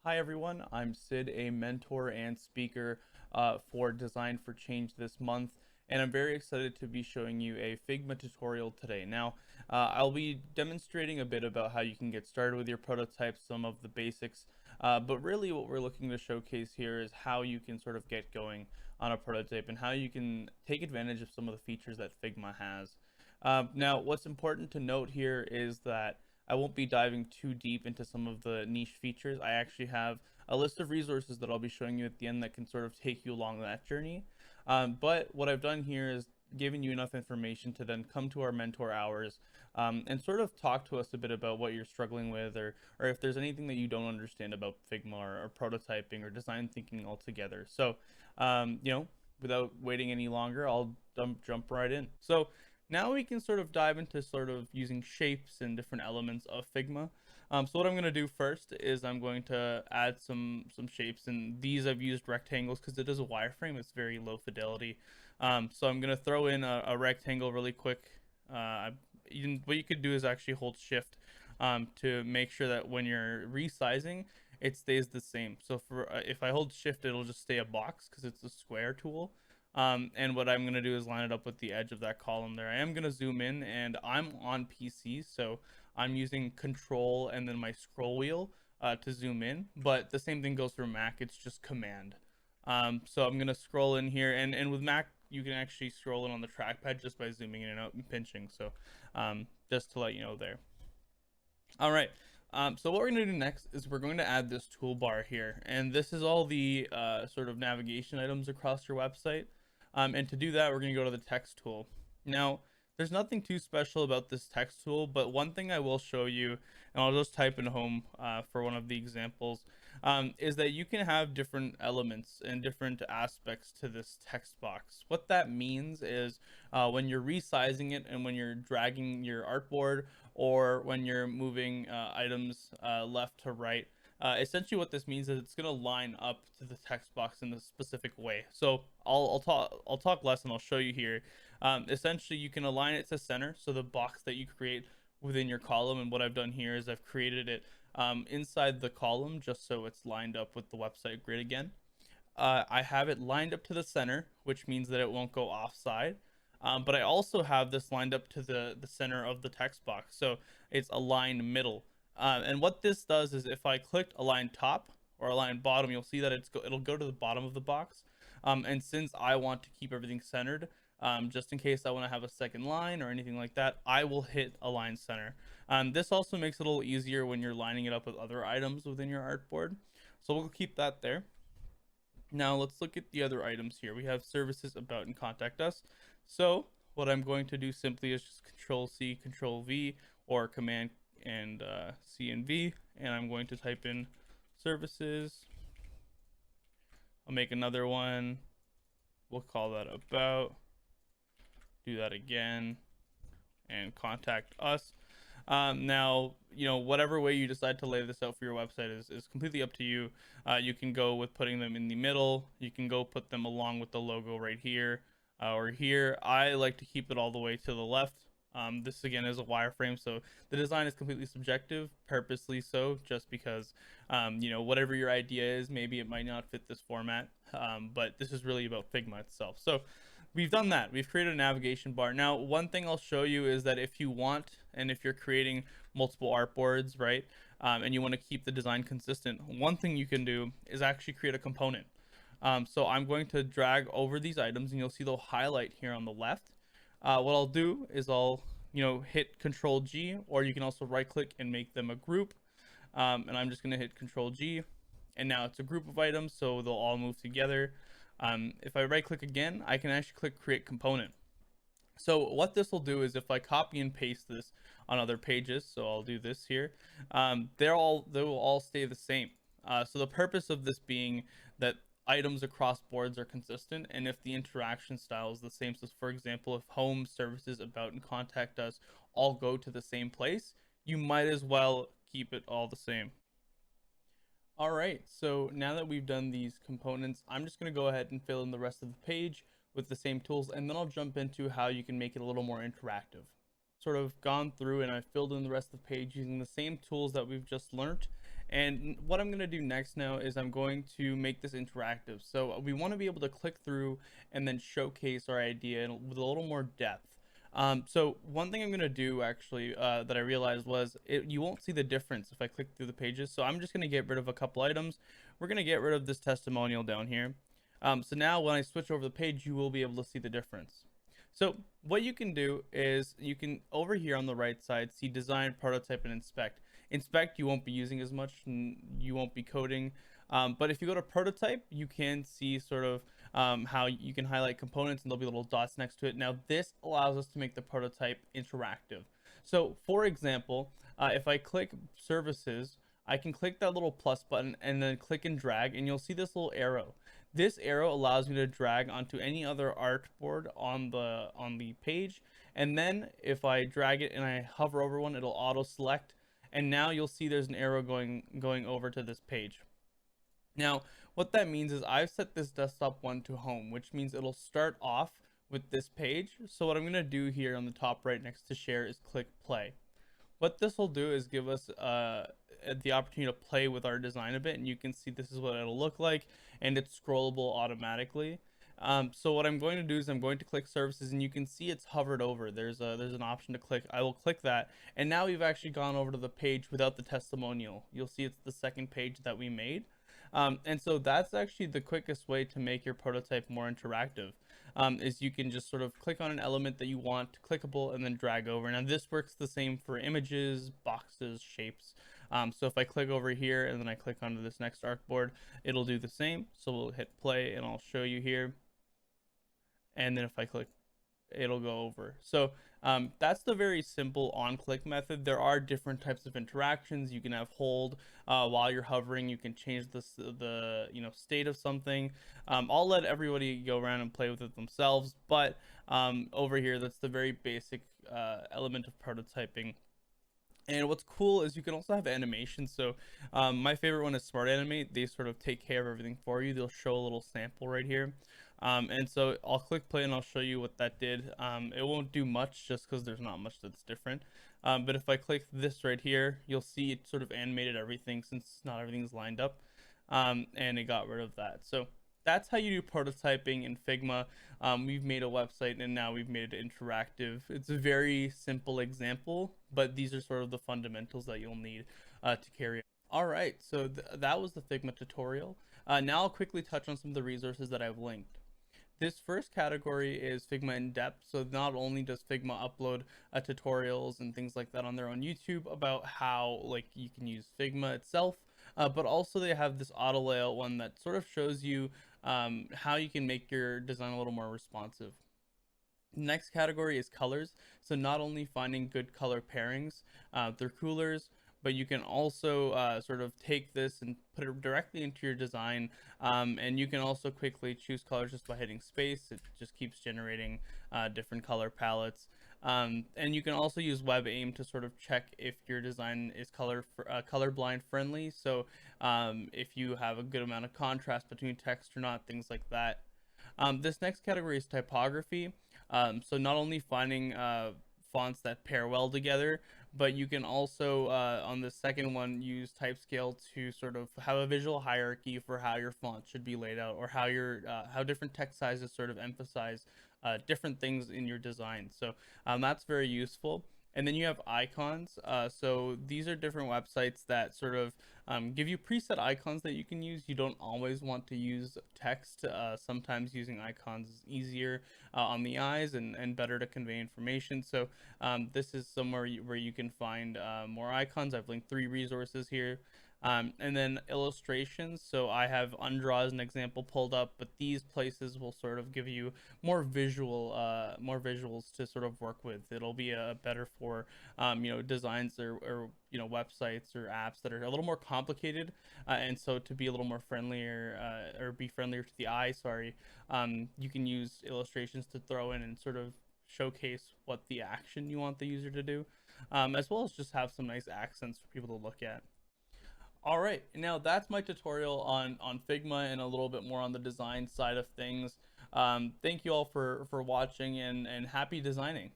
Hi everyone, I'm Sid, a mentor and speaker for Design for Change this month, and I'm very excited to be showing you a Figma tutorial today. Now, I'll be demonstrating a bit about how you can get started with your prototypes, some of the basics, but really what we're looking to showcase here is how you can sort of get going on a prototype and how you can take advantage of some of the features that Figma has. Now, what's important to note here is that I won't be diving too deep into some of the niche features. I actually have a list of resources that I'll be showing you at the end that can sort of take you along that journey. But what I've done here is giving you enough information to then come to our mentor hours and sort of talk to us a bit about what you're struggling with, or if there's anything that you don't understand about Figma or prototyping or design thinking altogether. So, without waiting any longer, I'll jump right in. So now we can sort of dive into sort of using shapes and different elements of Figma. So what I'm going to do first is I'm going to add some shapes, and these I've used rectangles because it is a wireframe. It's very low fidelity. So I'm going to throw in a rectangle really quick. What you could do is actually hold shift to make sure that when you're resizing, it stays the same. So for if I hold shift, it'll just stay a box because it's a square tool. And what I'm going to do is line it up with the edge of that column there. I am going to zoom in, and I'm on PC, so I'm using control and then my scroll wheel to zoom in, but the same thing goes for Mac. It's just command. So I'm going to scroll in here, and with Mac, you can actually scroll in on the trackpad just by zooming in and out and pinching. So just to let you know there. All right. So what we're going to do next is we're going to add this toolbar here, and this is all the sort of navigation items across your website. And to do that, we're going to go to the text tool. Now, there's nothing too special about this text tool, but one thing I will show you, and I'll just type in home for one of the examples, is that you can have different elements and different aspects to this text box. What that means is when you're resizing it and when you're dragging your artboard or when you're moving items left to right, essentially what this means is it's going to line up to the text box in a specific way. So I'll talk less and I'll show you here. Essentially you can align it to center, so the box that you create within your column, and what I've done here is I've created it inside the column just so it's lined up with the website grid again. I have it lined up to the center, which means that it won't go offside. But I also have this lined up to the center of the text box, so it's aligned middle. And what this does is if I clicked align top or align bottom, you'll see that it'll go to the bottom of the box. And since I want to keep everything centered, just in case I want to have a second line or anything like that, I will hit align center. This also makes it a little easier when you're lining it up with other items within your artboard. So we'll keep that there. Now let's look at the other items here. We have services, about, and contact us. So what I'm going to do simply is just Control C, Control V, or Command and C and V, and I'm going to type in services. I'll make another one. We'll call that about. Do that again, and contact us. Now, whatever way you decide to lay this out for your website is completely up to you. You can go with putting them in the middle. You can go put them along with the logo right here or here. I like to keep it all the way to the left. This again is a wireframe, so the design is completely subjective, purposely so, just because, whatever your idea is, maybe it might not fit this format, but this is really about Figma itself. So we've done that. We've created a navigation bar. Now, one thing I'll show you is that if you want, and if you're creating multiple artboards, right, and you want to keep the design consistent, one thing you can do is actually create a component. So I'm going to drag over these items, and you'll see they'll highlight here on the left. What I'll do is I'll hit Control G, or you can also right click and make them a group. And I'm just going to hit Control G, and now it's a group of items, so they'll all move together. If I right click again, I can actually click create component. So what this will do is if I copy and paste this on other pages, so I'll do this here, they will all stay the same. So the purpose of this being that items across boards are consistent, and if the interaction style is the same. So for example, if home, services, about, and contact us all go to the same place, you might as well keep it all the same. All right, so now that we've done these components, I'm just going to go ahead and fill in the rest of the page with the same tools, and then I'll jump into how you can make it a little more interactive. Sort of gone through and I filled in the rest of the page using the same tools that we've just learned, And what I'm going to do next now is I'm going to make this interactive. So we want to be able to click through and then showcase our idea with a little more depth. So one thing I'm going to do actually that I realized was you won't see the difference if I click through the pages. So I'm just going to get rid of a couple items. We're going to get rid of this testimonial down here. So now when I switch over the page, you will be able to see the difference. So what you can do is you can over here on the right side see design, prototype, and inspect. Inspect you won't be using as much, and you won't be coding. But if you go to prototype, you can see sort of how you can highlight components and there'll be little dots next to it. Now this allows us to make the prototype interactive. So for example, if I click services, I can click that little plus button and then click and drag, and you'll see this little arrow. This arrow allows me to drag onto any other artboard on the page, and then if I drag it and I hover over one, it'll auto select, and now you'll see there's an arrow going over to this page. Now what that means is I've set this desktop one to home, which means it'll start off with this page. So what I'm going to do here on the top right next to share is click play. What this will do is give us the opportunity to play with our design a bit, and you can see this is what it'll look like, and it's scrollable automatically. So what I'm going to do is I'm going to click services, and you can see it's hovered over. There's an option to click. I will click that, and now we've actually gone over to the page without the testimonial. You'll see it's the second page that we made. And so that's actually the quickest way to make your prototype more interactive. Is you can just sort of click on an element that you want clickable and then drag over. Now this works the same for images, boxes, shapes. So if I click over here and then I click onto this next artboard, it'll do the same. So we'll hit play and I'll show you here. And then if I click, it'll go over. So that's the very simple on-click method. There are different types of interactions. You can have hold while you're hovering. You can change the state of something. I'll let everybody go around and play with it themselves, but over here, that's the very basic element of prototyping. And what's cool is you can also have animations. So my favorite one is Smart Animate. They sort of take care of everything for you. They'll show a little sample right here. And so I'll click play and I'll show you what that did. It won't do much just because there's not much that's different. But if I click this right here, you'll see it sort of animated everything since not everything's lined up. And it got rid of that. So that's how you do prototyping in Figma. We've made a website and now we've made it interactive. It's a very simple example, but these are sort of the fundamentals that you'll need to carry. All right, so that was the Figma tutorial. Now I'll quickly touch on some of the resources that I've linked. This first category is Figma in depth. So not only does Figma upload tutorials and things like that on their own YouTube about how you can use Figma itself, but also they have this auto layout one that sort of shows you how you can make your design a little more responsive. Next category is colors. So not only finding good color pairings through coolers, but you can also sort of take this and put it directly into your design. And you can also quickly choose colors just by hitting space. It just keeps generating different color palettes. And you can also use WebAIM to sort of check if your design is colorblind friendly. So if you have a good amount of contrast between text or not, things like that. This next category is typography. So not only finding fonts that pair well together, but you can also on the second one use Typescale to sort of have a visual hierarchy for how your font should be laid out, or how different text sizes sort of emphasize different things in your design. So that's very useful. And then you have icons. So these are different websites that sort of give you preset icons that you can use. You don't always want to use text. Sometimes using icons is easier on the eyes and better to convey information. So this is somewhere where you can find more icons. I've linked 3 resources here. And then illustrations. So I have Undraw as an example pulled up, but these places will sort of give you more visuals to sort of work with. It'll be better for designs or websites or apps that are a little more complicated, and so to be a little more friendlier or be friendlier to the eye. Sorry, you can use illustrations to throw in and sort of showcase what the action you want the user to do, as well as just have some nice accents for people to look at. All right, now that's my tutorial on Figma and a little bit more on the design side of things. Thank you all for watching and happy designing.